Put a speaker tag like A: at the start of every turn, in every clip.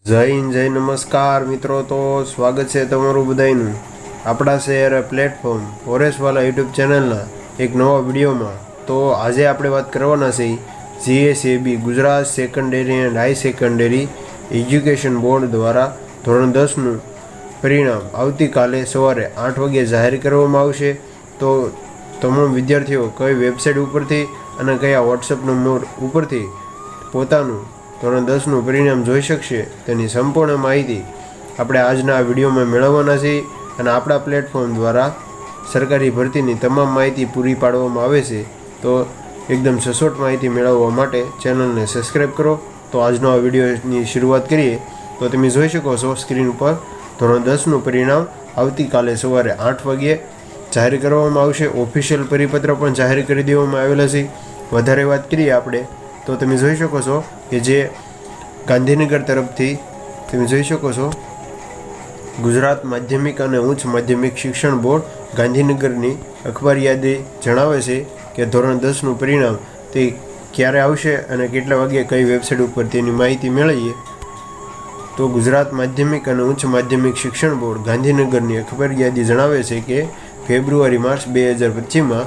A: જય હિન્દ, જય નમસ્કાર મિત્રો. તો સ્વાગત છે તમારું બધાનું આપણા શહેર પ્લેટફોર્મ ફોરેસ્ટવાલા યુટ્યુબ ચેનલના એક નવા વિડીયોમાં. તો આજે આપણે વાત કરવાના છે GSEB Gujarat secondary and higher secondary education board દ્વારા ધોરણ 10નું પરિણામ આવતીકાલે સવારે 8 વાગ્યે જાહેર કરવામાં આવશે. તો તમામ વિદ્યાર્થીઓ કઈ વેબસાઇટ ઉપરથી અને કયા વોટ્સએપ નંબર ઉપરથી પોતાનું ધોરણ 10નું પરિણામ જોઈ શકશે તેની સંપૂર્ણ માહિતી આપણે આજના આ વિડીયોમાં મેળવવાના છીએ. અને આપણા પ્લેટફોર્મ દ્વારા સરકારી ભરતીની તમામ માહિતી પૂરી પાડવામાં આવે છે. તો એકદમ સચોટ માહિતી મેળવવા માટે ચેનલને સબસ્ક્રાઈબ કરો. તો આજનો આ વિડીયોની શરૂઆત કરીએ. તો તમે જોઈ શકો છો સ્ક્રીન ઉપર ધોરણ 10નું પરિણામ આવતીકાલે સવારે 8 વાગ્યે જાહેર કરવામાં આવશે. ઓફિશિયલ પરિપત્ર પણ જાહેર કરી દેવામાં આવેલા છે. વધારે વાત કરીએ આપણે તો તમે જોઈ શકો છો કે જે ગાંધીનગર તરફથી તમે જોઈ શકો છો ગુજરાત માધ્યમિક અને ઉચ્ચ માધ્યમિક શિક્ષણ બોર્ડ ગાંધીનગરની અખબાર યાદી જણાવે છે કે ધોરણ 10નું પરિણામ તે ક્યારે આવશે અને કેટલા વાગ્યે કઈ વેબસાઇટ ઉપર તેની માહિતી મેળવીએ. તો ગુજરાત માધ્યમિક અને ઉચ્ચ માધ્યમિક શિક્ષણ બોર્ડ ગાંધીનગરની અખબાર યાદી જણાવે છે કે ફેબ્રુઆરી-માર્ચ 2025માં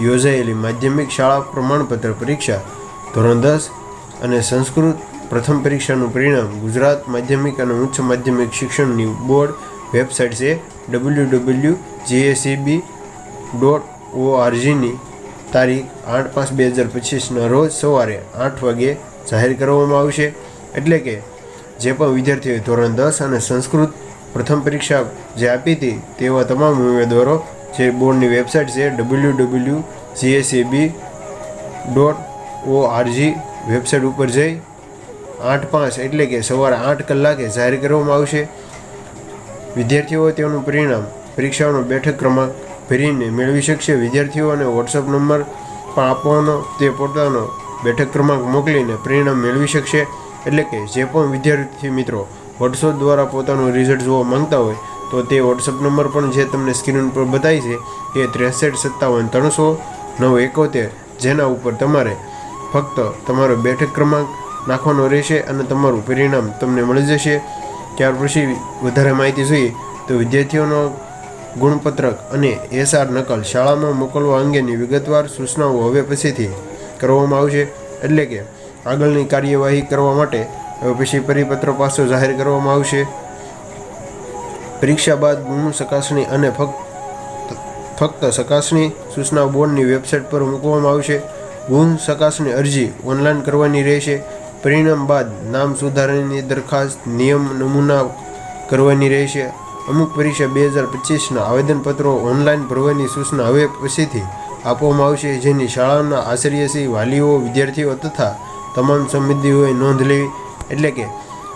A: યોજાયેલી માધ્યમિક શાળા પ્રમાણપત્ર પરીક્ષા ધોરણ 10 અને સંસ્કૃત પ્રથમ પરીક્ષાનું પરિણામ ગુજરાત માધ્યમિક અને ઉચ્ચ માધ્યમિક શિક્ષણની બોર્ડ વેબસાઇટ છે www.gseb.org ની તારીખ 8/5/2025ના રોજ સવારે 8 વાગ્યે જાહેર કરવામાં આવશે. એટલે કે જે પણ વિદ્યાર્થીઓએ ધોરણ 10 અને સંસ્કૃત પ્રથમ પરીક્ષા જે આપી હતી તેવા તમામ ઉમેદવારો જે બોર્ડની વેબસાઇટ છે www.gseb.org વેબસાઇટ ઉપર જઈ 8/5 એટલે કે સવારે 8 કલાકે જાહેર કરવામાં આવશે. વિદ્યાર્થીઓ તેનું પરિણામ પરીક્ષાઓનો બેઠક ક્રમાંક ભરીને મેળવી શકશે. વિદ્યાર્થીઓને વોટ્સઅપ નંબર પણ આપવાનો, તે પોતાનો બેઠક ક્રમાંક મોકલીને પરિણામ મેળવી શકશે. એટલે કે જે પણ વિદ્યાર્થી મિત્રો વોટ્સઅપ દ્વારા પોતાનું રિઝલ્ટ જોવા માંગતા હોય તો તે વોટ્સઅપ નંબર પણ જે તમને સ્ક્રીન પર બતાવી છે એ 6357 300 971, જેના ઉપર તમારે ફક્ત તમારો બેઠક ક્રમાંક નાખવાનો રહેશે અને તમારું પરિણામ તમને મળી જશે. ત્યાર પછી વધારે માહિતી જોઈએ તો વિદ્યાર્થીઓનો ગુણપત્રક અને એસઆર નકલ શાળામાં મોકલવા અંગેની વિગતવાર સૂચનાઓ હવે પછીથી કરવામાં આવશે. એટલે કે આગળની કાર્યવાહી કરવા માટે હવે પછી પરિપત્ર પાછો જાહેર કરવામાં આવશે. પરીક્ષા બાદ ગુણ ચકાસણી અને ફક્ત ચકાસણી સૂચના બોર્ડની વેબસાઇટ પર મૂકવામાં આવશે. ગુણ ચકાસણી અરજી ઓનલાઈન કરવાની રહેશે. પરિણામ બાદ નામ સુધારણાની દરખાસ્ત નિયમ નમૂના કરવાની રહેશે. અમુક પરીક્ષા 2025ના આવેદનપત્રો ઓનલાઈન ભરવાની સૂચના હવે પછીથી આપવામાં આવશે, જેની શાળાના આચાર્યશ્રી, વાલીઓ, વિદ્યાર્થીઓ તથા તમામ સંબંધીઓએ નોંધ લેવી. એટલે કે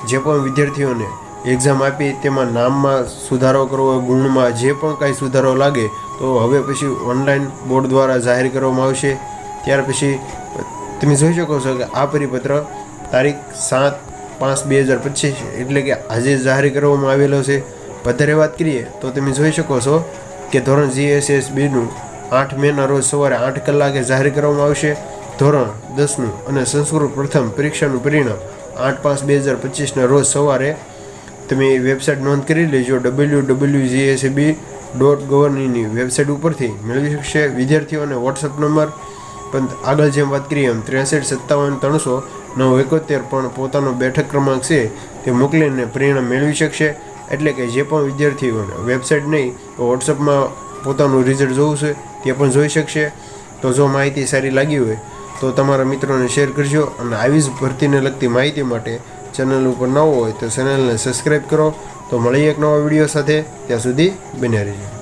A: જે પણ વિદ્યાર્થીઓને એક્ઝામ આપી તેમાં નામમાં સુધારો કરવો, ગુણમાં જે પણ કાંઈ સુધારો લાગે તો હવે પછી ઓનલાઈન બોર્ડ દ્વારા જાહેર કરવામાં આવશે. ત્યાર પછી તમે જોઈ શકો છો કે આ પરિપત્ર તારીખ 7/5/2025 એટલે કે આજે જાહેર કરવામાં આવેલો છે. વધારે વાત કરીએ તો તમે જોઈ શકો છો કે ધોરણ જીએસએસબીનું 8 મેના રોજ સવારે 8 કલાકે જાહેર કરવામાં આવશે. ધોરણ 10નું અને સંસ્કૃત પ્રથમ પરીક્ષાનું પરિણામ 8/5/2025ના રોજ સવારે તમે વેબસાઇટ નોંધ કરી લેજો www.gseb.gov.ની વેબસાઇટ ઉપરથી મેળવી શકશે. વિદ્યાર્થીઓને વોટ્સઅપ નંબર પણ આગળ જેમ વાત કરીએ એમ 6357 300 971 પણ પોતાનો બેઠક ક્રમાંક છે તે મોકલીને પરિણામ મેળવી શકશે. એટલે કે જે પણ વિદ્યાર્થીઓને વેબસાઇટ નહીં તો વોટ્સઅપમાં પોતાનું રિઝલ્ટ જોવું છે તે પણ જોઈ શકશે. તો જો માહિતી સારી લાગી હોય તો તમારા મિત્રોને શેર કરજો અને આવી જ ભરતીને લગતી માહિતી માટે ચેનલ ઉપર નવો હોય તો ચેનલને સબસ્ક્રાઈબ કરો. તો મળીએ એક નવા વિડીયો સાથે. ત્યાં સુધી બન્યા રહેજો.